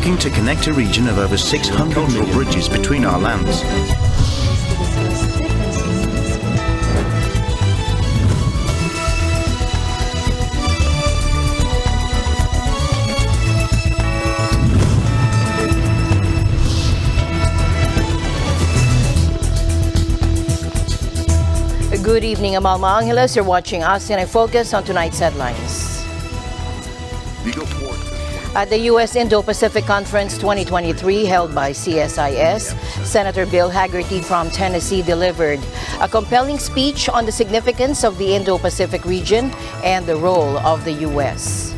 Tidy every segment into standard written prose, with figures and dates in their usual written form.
looking to connect a region of over 600 cultural bridges between our lands. Good evening, Amalma Angeles. You're watching ASEAN in Focus on tonight's headlines. At the U.S. Indo-Pacific Conference 2023 held by CSIS, Senator Bill Hagerty from Tennessee delivered a compelling speech on the significance of the Indo-Pacific region and the role of the U.S.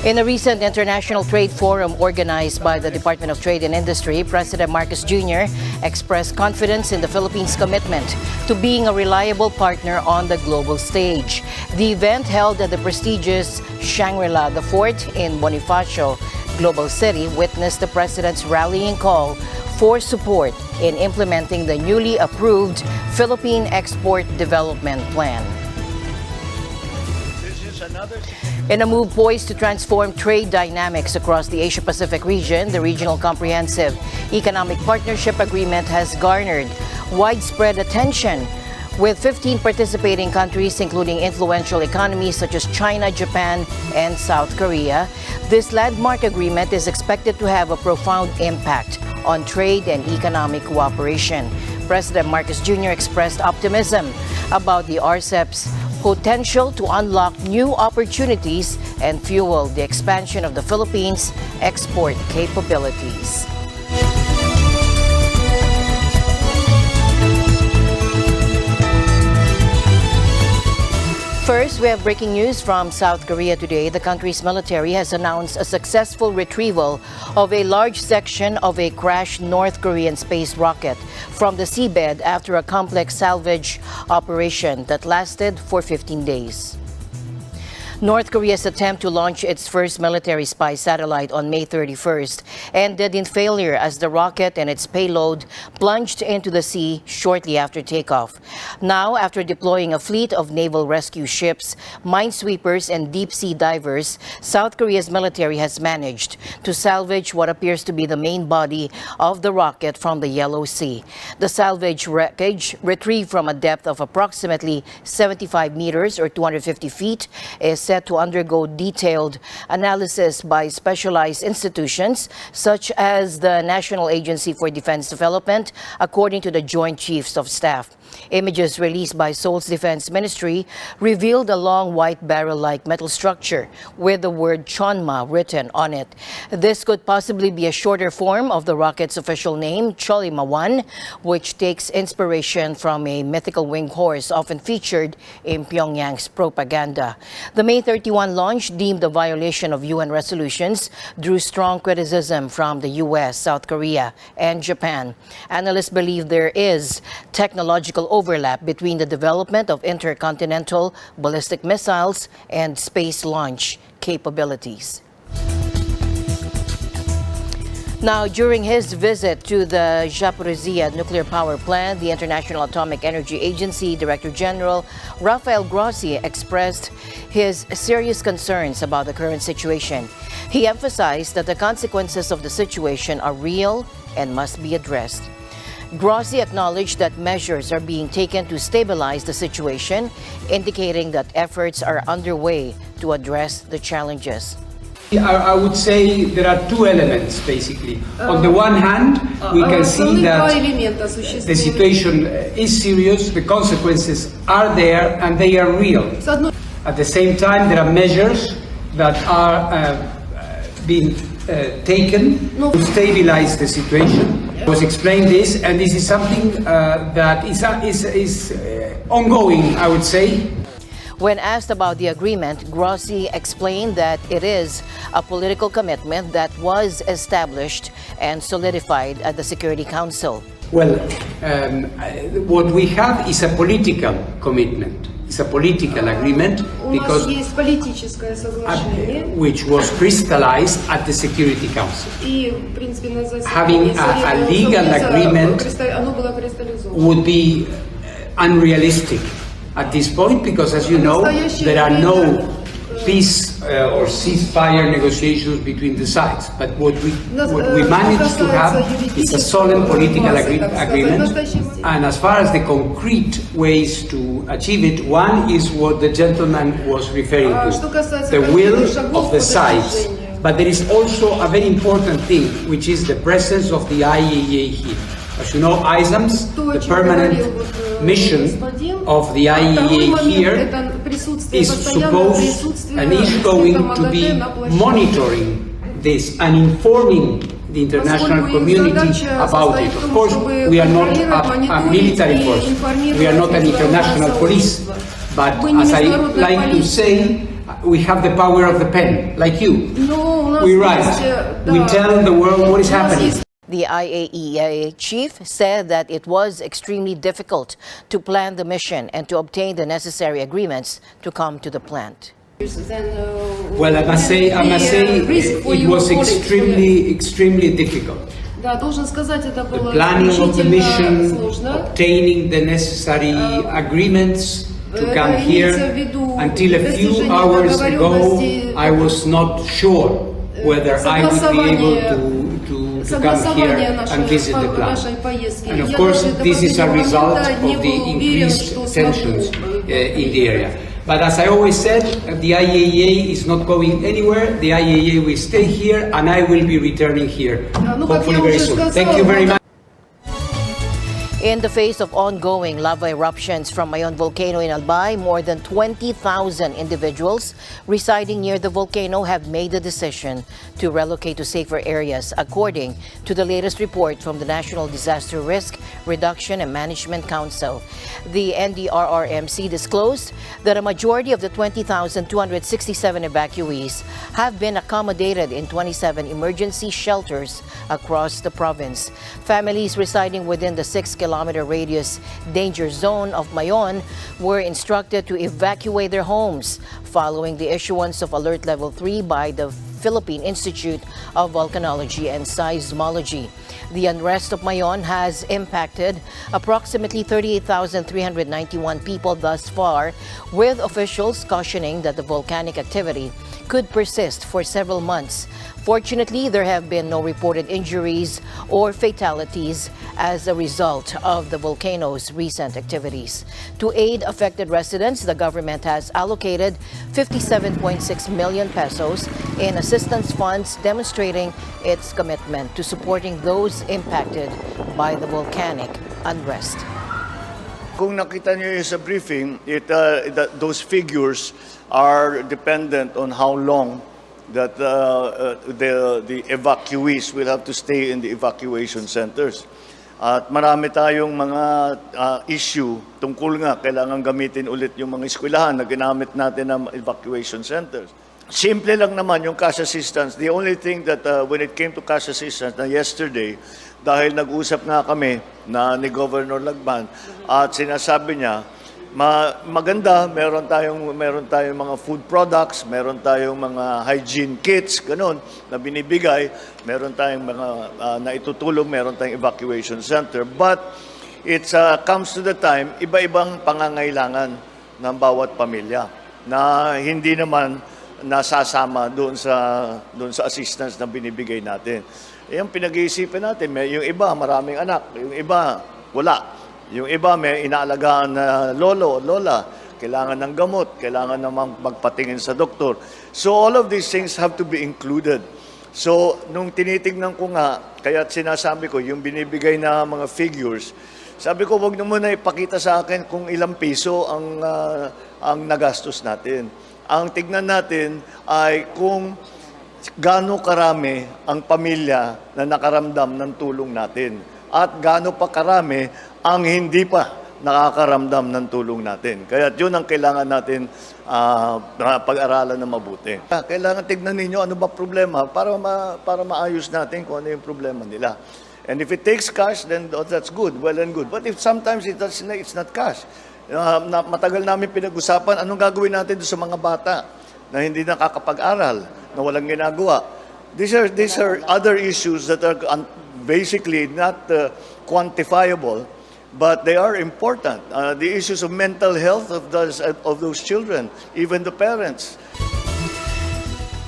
In a recent international trade forum organized by the Department of Trade and Industry, President Marcos Jr. expressed confidence in the Philippines' commitment to being a reliable partner on the global stage. The event held at the prestigious Shangri-La, the Fort in Bonifacio Global City, witnessed the President's rallying call for support in implementing the newly approved Philippine Export Development Plan. In a move poised to transform trade dynamics across the Asia-Pacific region, the Regional Comprehensive Economic Partnership Agreement has garnered widespread attention, with 15 participating countries, including influential economies such as China, Japan, and South Korea. This landmark agreement is expected to have a profound impact on trade and economic cooperation. President Marcos Jr. expressed optimism about the RCEP's potential to unlock new opportunities and fuel the expansion of the Philippines' export capabilities. First, we have breaking news from South Korea today. The country's military has announced a successful retrieval of a large section of a crashed North Korean space rocket from the seabed after a complex salvage operation that lasted for 15 days. North Korea's attempt to launch its first military spy satellite on May 31st ended in failure as the rocket and its payload plunged into the sea shortly after takeoff. Now, after deploying a fleet of naval rescue ships, minesweepers, and deep-sea divers, South Korea's military has managed to salvage what appears to be the main body of the rocket from the Yellow Sea. The salvage wreckage, retrieved from a depth of approximately 75 meters or 250 feet, is set to undergo detailed analysis by specialized institutions such as the National Agency for Defense Development, according to the Joint Chiefs of Staff. Images released by Seoul's Defense Ministry revealed a long white barrel-like metal structure with the word Chonma written on it. This could possibly be a shorter form of the rocket's official name, Cholima-1, which takes inspiration from a mythical winged horse often featured in Pyongyang's propaganda. The May 31 launch, deemed a violation of UN resolutions, drew strong criticism from the US, South Korea, and Japan. Analysts believe there is technological overlap between the development of intercontinental ballistic missiles and space launch capabilities. Now, during his visit to the Zaporizhzhia nuclear power plant, the International Atomic Energy Agency Director General Rafael Grossi expressed his serious concerns about the current situation. He emphasized that the consequences of the situation are real and must be addressed. Grossi acknowledged that measures are being taken to stabilize the situation, indicating that efforts are underway to address the challenges. I would say there are two elements, basically. On the one hand, we can see that the situation is serious, the consequences are there, and they are real. At the same time, there are measures that are being taken to stabilize the situation. I was explained this, and this is something that is ongoing, I would say. When asked about the agreement, Grossi explained that it is a political commitment that was established and solidified at the Security Council. Well, what we have is a political commitment. It's a political agreement because which was crystallized at the Security Council. Having a legal agreement would be unrealistic at this point because, as you know, there are no peace or ceasefire negotiations between the sides. But what we managed to have is a solemn political agreement. And as far as the concrete ways to achieve it, one is what the gentleman was referring to, the will of the sides. But there is also a very important thing, which is the presence of the IAEA here. As you know, ISAMS, the permanent mission of the IAEA here, is supposed and is going to be monitoring this and informing the international community about it. Of course, we are not a military force, we are not an international police, but as I like to say, we have the power of the pen, like you. We write, we tell the world what is happening. The IAEA chief said that it was extremely difficult to plan the mission and to obtain the necessary agreements to come to the plant. Well, I must say it was extremely difficult. The planning of the mission, obtaining the necessary agreements to come here. Until a few hours ago, I was not sure whether I would be able to come here and visit the plant. And of course, this is a result of the increased tensions in the area. But as I always said, the IAEA is not going anywhere. The IAEA will stay here, and I will be returning here, hopefully very soon. Thank you very much. In the face of ongoing lava eruptions from Mayon volcano in Albay, more than 20,000 individuals residing near the volcano have made the decision to relocate to safer areas, according to the latest report from the National Disaster Risk Reduction and Management Council. The NDRRMC disclosed that a majority of the 20,267 evacuees have been accommodated in 27 emergency shelters across the province. Families residing within the 6-kilometer radius danger zone of Mayon were instructed to evacuate their homes following the issuance of Alert Level 3 by the Philippine Institute of Volcanology and Seismology. The unrest of Mayon has impacted approximately 38,391 people thus far, with officials cautioning that the volcanic activity could persist for several months. Fortunately, there have been no reported injuries or fatalities as a result of the volcano's recent activities. To aid affected residents, the government has allocated 57.6 million pesos in assistance funds, demonstrating its commitment to supporting those impacted by the volcanic unrest. Kung nakita niyo yung sa briefing, those figures are dependent on how long that the evacuees will have to stay in the evacuation centers. At marami tayong mga issue tungkol nga kailangan gamitin ulit yung mga eskwelahan na ginamit natin ng evacuation centers. Simple lang naman yung cash assistance. The only thing that when it came to cash assistance na yesterday, dahil nag-usap nga kami ni Governor Lagban at sinasabi niya, maganda, meron tayong mga food products, meron tayong mga hygiene kits, ganun, na binibigay, meron tayong mga naitutulong, meron tayong evacuation center. But it comes to the time, iba-ibang pangangailangan ng bawat pamilya na hindi naman nasasama doon sa assistance na binibigay natin. Yung pinag-iisipan natin, yung iba maraming anak, yung iba wala. Yung iba may inaalagaan na lolo o lola, kailangan ng gamot, kailangan namang magpatingin sa doktor. So all of these things have to be included. So nung tinitingnan ko nga, kaya sinasabi ko, yung binibigay na mga figures, sabi ko, wag na muna ipakita sa akin kung ilang piso ang nagastos natin. Ang tignan natin ay kung gaano karami ang pamilya na nakaramdam ng tulong natin at gaano pa karami ang hindi pa nakakaramdam ng tulong natin. Kaya yun ang kailangan natin pag-aralan na mabuti. Kailangan tignan ninyo ano ba problema para maayos natin kung ano yung problema nila. And if it takes cash, then that's good, well and good. But if sometimes it's not cash, matagal namin pinag-usapan, anong gagawin natin sa mga bata na hindi nakakapag-aral, na walang ginagawa. These are other issues that are basically not quantifiable, but they are important. The issues of mental health of those children, even the parents.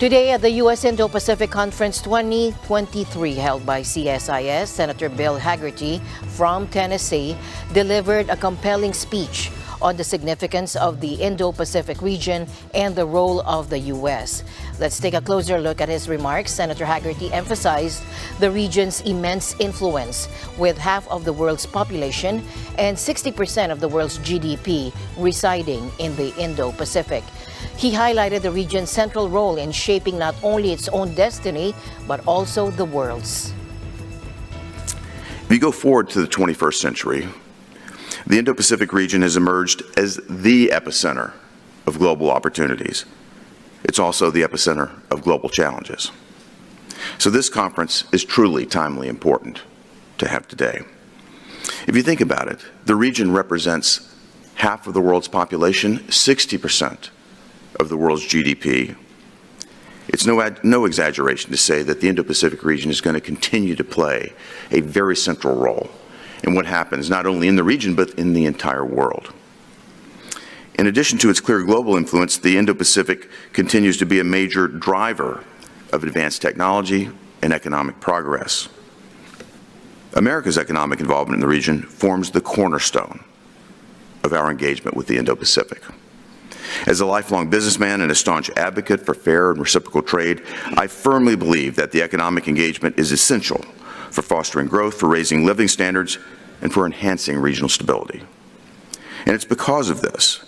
Today at the U.S. Indo-Pacific Conference 2023 held by CSIS, Senator Bill Hagerty from Tennessee delivered a compelling speech on the significance of the Indo-Pacific region and the role of the U.S. Let's take a closer look at his remarks. Senator Hagerty emphasized the region's immense influence, with half of the world's population and 60% of the world's GDP residing in the Indo-Pacific. He highlighted the region's central role in shaping not only its own destiny, but also the world's. If you go forward to the 21st century, the Indo-Pacific region has emerged as the epicenter of global opportunities. It's also the epicenter of global challenges. So this conference is truly timely important to have today. If you think about it, the region represents half of the world's population, 60% of the world's GDP. It's no exaggeration to say that the Indo-Pacific region is going to continue to play a very central role in what happens not only in the region but in the entire world. In addition to its clear global influence, the Indo-Pacific continues to be a major driver of advanced technology and economic progress. America's economic involvement in the region forms the cornerstone of our engagement with the Indo-Pacific. As a lifelong businessman and a staunch advocate for fair and reciprocal trade, I firmly believe that the economic engagement is essential for fostering growth, for raising living standards, and for enhancing regional stability. And it's because of this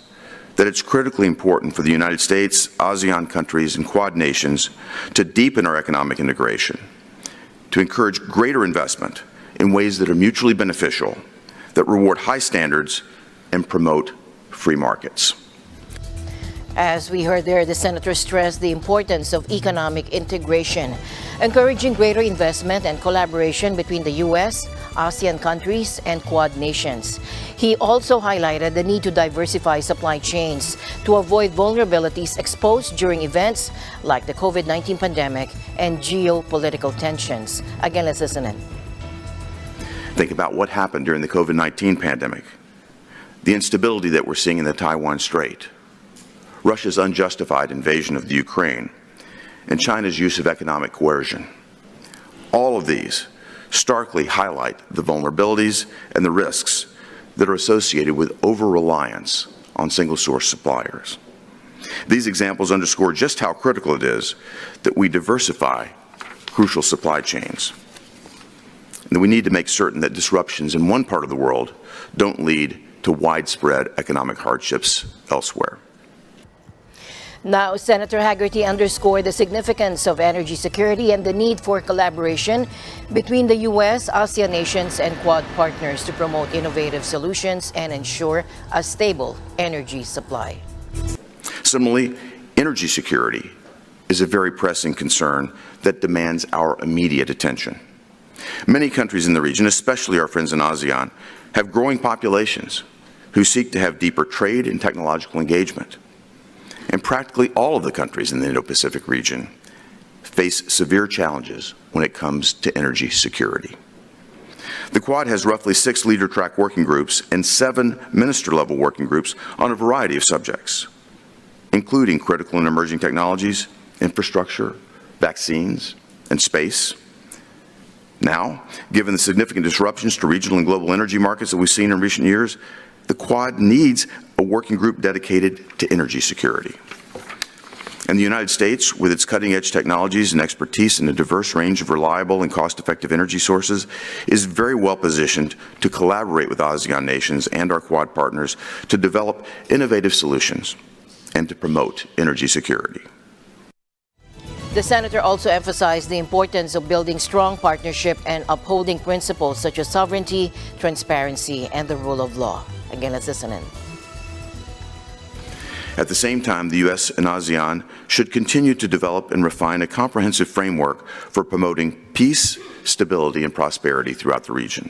that it's critically important for the United States, ASEAN countries, and Quad nations to deepen our economic integration, to encourage greater investment in ways that are mutually beneficial, that reward high standards, and promote free markets. As we heard there, the senator stressed the importance of economic integration, encouraging greater investment and collaboration between the U.S., ASEAN countries, and Quad nations. He also highlighted the need to diversify supply chains to avoid vulnerabilities exposed during events like the COVID-19 pandemic and geopolitical tensions. Again, let's listen in. Think about what happened during the COVID-19 pandemic, the instability that we're seeing in the Taiwan Strait, Russia's unjustified invasion of the Ukraine, and China's use of economic coercion. All of these starkly highlight the vulnerabilities and the risks that are associated with over-reliance on single-source suppliers. These examples underscore just how critical it is that we diversify crucial supply chains, and that we need to make certain that disruptions in one part of the world don't lead to widespread economic hardships elsewhere. Now, Senator Hagerty underscored the significance of energy security and the need for collaboration between the U.S., ASEAN nations, and Quad partners to promote innovative solutions and ensure a stable energy supply. Similarly, energy security is a very pressing concern that demands our immediate attention. Many countries in the region, especially our friends in ASEAN, have growing populations who seek to have deeper trade and technological engagement. And practically all of the countries in the Indo-Pacific region face severe challenges when it comes to energy security. The Quad has roughly 6 leader-track working groups and 7 minister-level working groups on a variety of subjects, including critical and emerging technologies, infrastructure, vaccines, and space. Now, given the significant disruptions to regional and global energy markets that we've seen in recent years, the Quad needs a working group dedicated to energy security. And the United States, with its cutting-edge technologies and expertise in a diverse range of reliable and cost-effective energy sources, is very well positioned to collaborate with ASEAN nations and our Quad partners to develop innovative solutions and to promote energy security. The senator also emphasized the importance of building strong partnership and upholding principles such as sovereignty, transparency, and the rule of law. Again, let's listen in. At the same time, the U.S. and ASEAN should continue to develop and refine a comprehensive framework for promoting peace, stability, and prosperity throughout the region.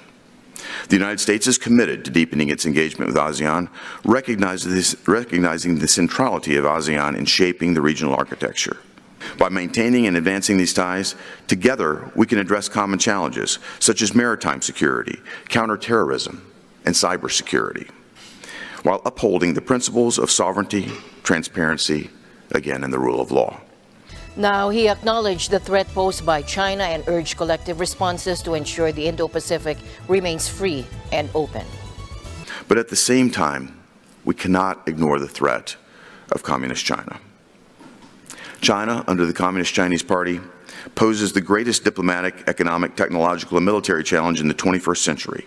The United States is committed to deepening its engagement with ASEAN, recognizing the centrality of ASEAN in shaping the regional architecture. By maintaining and advancing these ties, together we can address common challenges such as maritime security, counterterrorism, and cybersecurity, while upholding the principles of sovereignty, transparency, again, and the rule of law. Now, he acknowledged the threat posed by China and urged collective responses to ensure the Indo-Pacific remains free and open. But at the same time, we cannot ignore the threat of Communist China. China, under the Communist Chinese Party, poses the greatest diplomatic, economic, technological, and military challenge in the 21st century.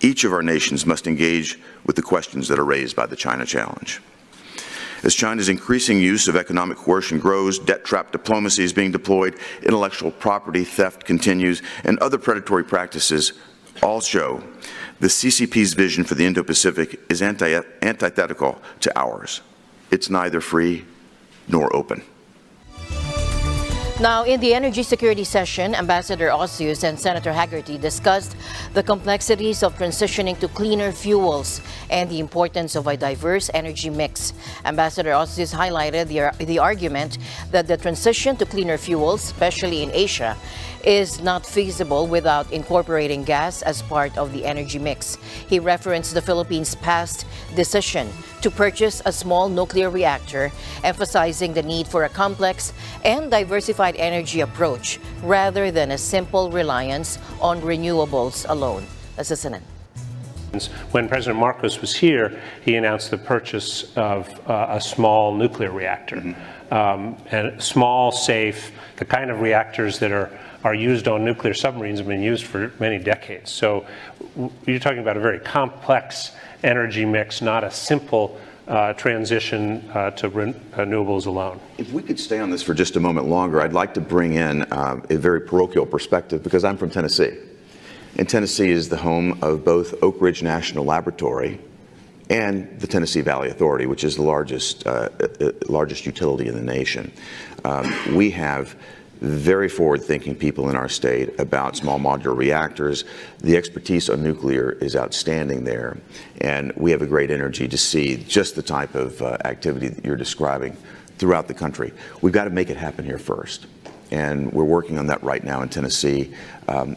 Each of our nations must engage with the questions that are raised by the China challenge. As China's increasing use of economic coercion grows, debt-trap diplomacy is being deployed, intellectual property theft continues, and other predatory practices all show the CCP's vision for the Indo-Pacific is antithetical to ours. It's neither free nor open. Now, in the energy security session, Ambassador Osius and Senator Haggerty discussed the complexities of transitioning to cleaner fuels and the importance of a diverse energy mix. Ambassador Osius highlighted the argument that the transition to cleaner fuels, especially in Asia, is not feasible without incorporating gas as part of the energy mix. He referenced the Philippines' past decision to purchase a small nuclear reactor, emphasizing the need for a complex and diversified energy approach rather than a simple reliance on renewables alone. Let's listen in. When President Marcos was here, he announced the purchase of a small nuclear reactor. And small, safe, the kind of reactors that are used on nuclear submarines have been used for many decades. So you're talking about a very complex energy mix, not a simple transition to renewables alone. If we could stay on this for just a moment longer, I'd like to bring in a very parochial perspective because I'm from Tennessee. And Tennessee is the home of both Oak Ridge National Laboratory and the Tennessee Valley Authority, which is the largest utility in the nation. We have very forward-thinking people in our state about small modular reactors. The expertise on nuclear is outstanding there, and we have a great energy to see just the type of activity that you're describing throughout the country. We've got to make it happen here first, and we're working on that right now in Tennessee.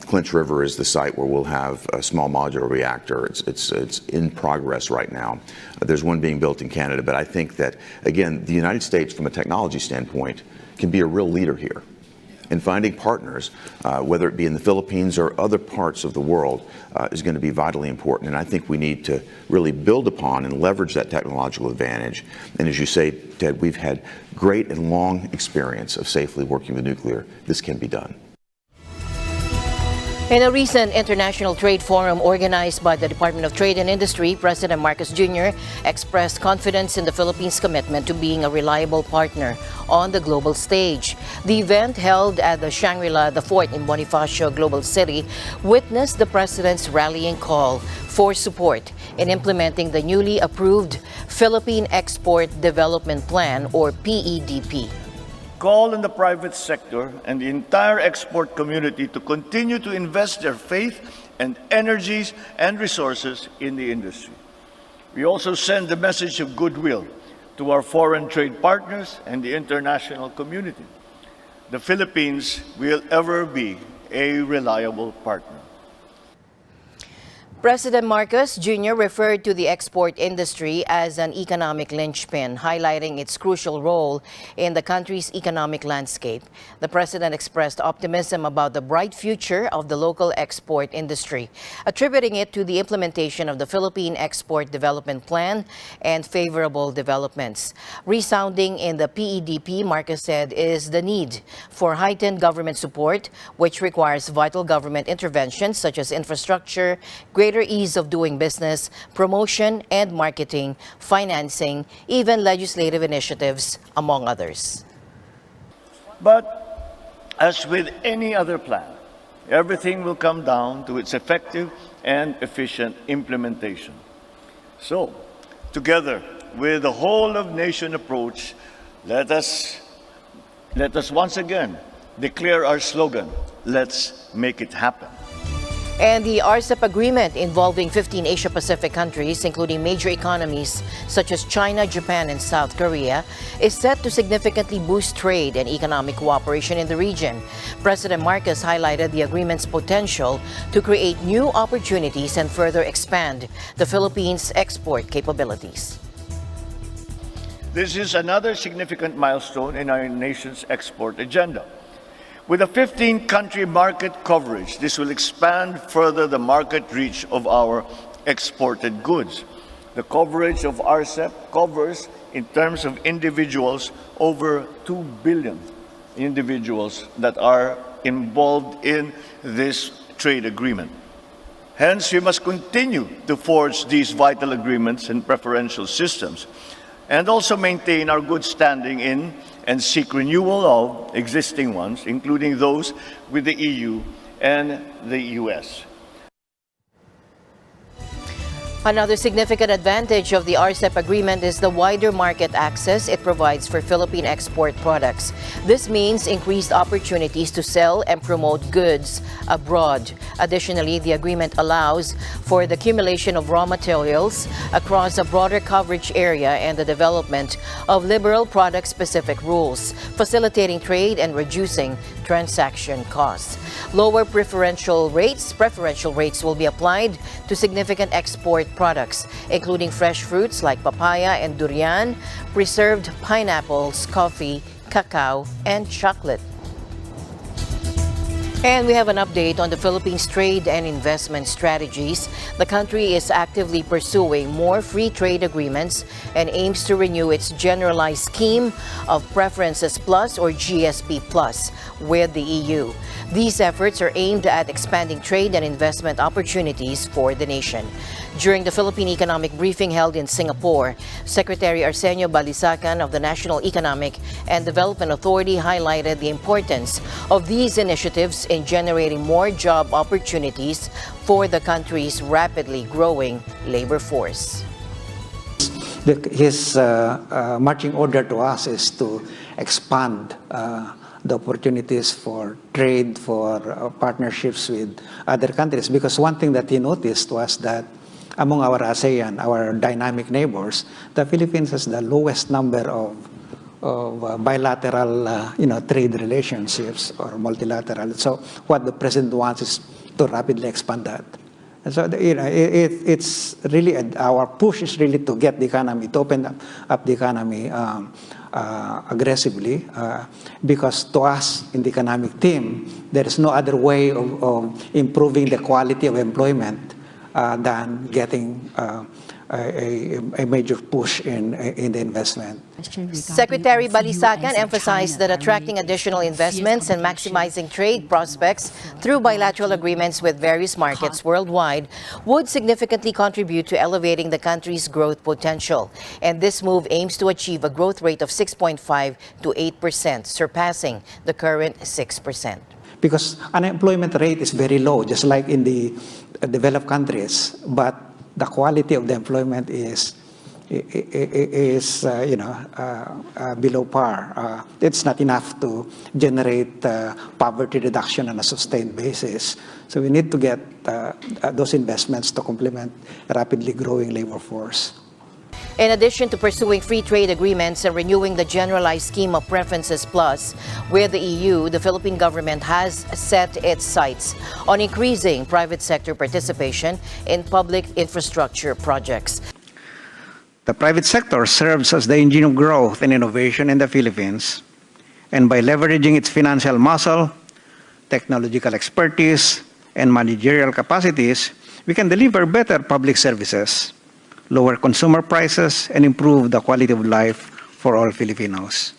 Clinch River is the site where we'll have a small modular reactor. It's in progress right now. There's one being built in Canada, but I think that, again, the United States, from a technology standpoint, can be a real leader here. And finding partners, whether it be in the Philippines or other parts of the world, is going to be vitally important. And I think we need to really build upon and leverage that technological advantage. And as you say, Ted, we've had great and long experience of safely working with nuclear. This can be done. In a recent international trade forum organized by the Department of Trade and Industry, President Marcos Jr. expressed confidence in the Philippines' commitment to being a reliable partner on the global stage. The event, held at the Shangri-La, the Fort in Bonifacio Global City, witnessed the President's rallying call for support in implementing the newly approved Philippine Export Development Plan, or PEDP. Call on the private sector and the entire export community to continue to invest their faith and energies and resources in the industry. We also send the message of goodwill to our foreign trade partners and the international community. The Philippines will ever be a reliable partner. President Marcos Jr. referred to the export industry as an economic linchpin, highlighting its crucial role in the country's economic landscape. The president expressed optimism about the bright future of the local export industry, attributing it to the implementation of the Philippine Export Development Plan and favorable developments. Resounding in the PEDP, Marcos said, is the need for heightened government support, which requires vital government interventions such as infrastructure, greater ease of doing business, promotion and marketing, financing, even legislative initiatives, among others. But as with any other plan, everything will come down to its effective and efficient implementation. So, together with the whole of nation approach, let us once again declare our slogan, let's make it happen. And the RCEP agreement, involving 15 Asia-Pacific countries, including major economies such as China, Japan, and South Korea, is set to significantly boost trade and economic cooperation in the region. President Marcos highlighted the agreement's potential to create new opportunities and further expand the Philippines' export capabilities. This is another significant milestone in our nation's export agenda. With a 15-country market coverage, this will expand further the market reach of our exported goods. The coverage of RCEP covers, in terms of individuals, over 2 billion individuals that are involved in this trade agreement. Hence, we must continue to forge these vital agreements and preferential systems, and also maintain our good standing in and seek renewal of existing ones, including those with the EU and the US. Another significant advantage of the RCEP agreement is the wider market access it provides for Philippine export products. This means increased opportunities to sell and promote goods abroad. Additionally, the agreement allows for the accumulation of raw materials across a broader coverage area and the development of liberal product-specific rules, facilitating trade and reducing transaction costs. Lower preferential rates will be applied to significant export products, including fresh fruits like papaya and durian, preserved pineapples, coffee, cacao, and chocolate. And we have an update on the Philippines' trade and investment strategies. The country is actively pursuing more free trade agreements and aims to renew its generalized scheme of Preferences Plus or GSP Plus with the EU. These efforts are aimed at expanding trade and investment opportunities for the nation. During the Philippine Economic Briefing held in Singapore, Secretary Arsenio Balisacan of the National Economic and Development Authority highlighted the importance of these initiatives in generating more job opportunities for the country's rapidly growing labor force. His marching order to us is to expand the opportunities for trade, for partnerships with other countries. Because one thing that he noticed was that among our ASEAN, our dynamic neighbors, the Philippines has the lowest number of bilateral, trade relationships or multilateral. So what the president wants is to rapidly expand that. And so, it's really our push is really to get the economy, to open up the economy aggressively, because to us in the economic team, there is no other way of improving the quality of employment than getting a major push in the investment. Secretary Balisacan emphasized that attracting additional investments and maximizing trade prospects through bilateral agreements with various markets worldwide would significantly contribute to elevating the country's growth potential. And this move aims to achieve a growth rate of 6.5 to 8%, surpassing the current 6%. Because unemployment rate is very low, just like in the developed countries, but the quality of the employment is below par. It's not enough to generate poverty reduction on a sustained basis. So we need to get those investments to complement a rapidly growing labor force. In addition to pursuing free trade agreements and renewing the generalized scheme of Preferences Plus with the EU, the Philippine government has set its sights on increasing private sector participation in public infrastructure projects. The private sector serves as the engine of growth and innovation in the Philippines, and by leveraging its financial muscle, technological expertise, and managerial capacities, we can deliver better public services, lower consumer prices, and improve the quality of life for all Filipinos.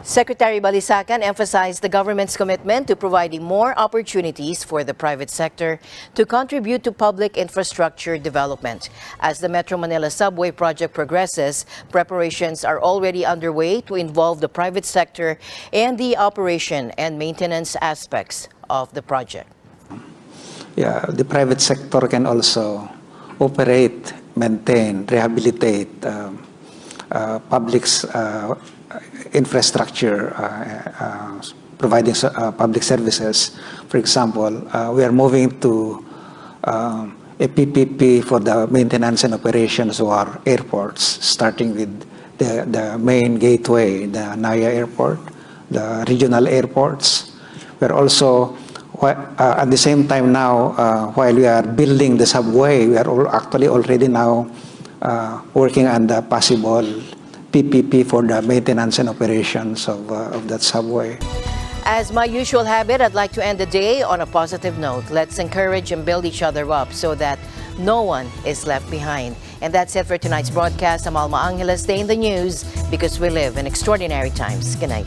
Secretary Balisacan emphasized the government's commitment to providing more opportunities for the private sector to contribute to public infrastructure development. As the Metro Manila subway project progresses, preparations are already underway to involve the private sector in the operation and maintenance aspects of the project. Yeah, the private sector can also operate, maintain, rehabilitate public infrastructure, providing public services. For example, we are moving to a PPP for the maintenance and operations of our airports, starting with the main gateway, the Naya Airport, the regional airports. We're also at the same time now, while we are building the subway, we are actually already now working on the possible PPP for the maintenance and operations of that subway. As my usual habit, I'd like to end the day on a positive note. Let's encourage and build each other up so that no one is left behind. And that's it for tonight's broadcast. I'm Alma Angeles. Stay in the news because we live in extraordinary times. Good night.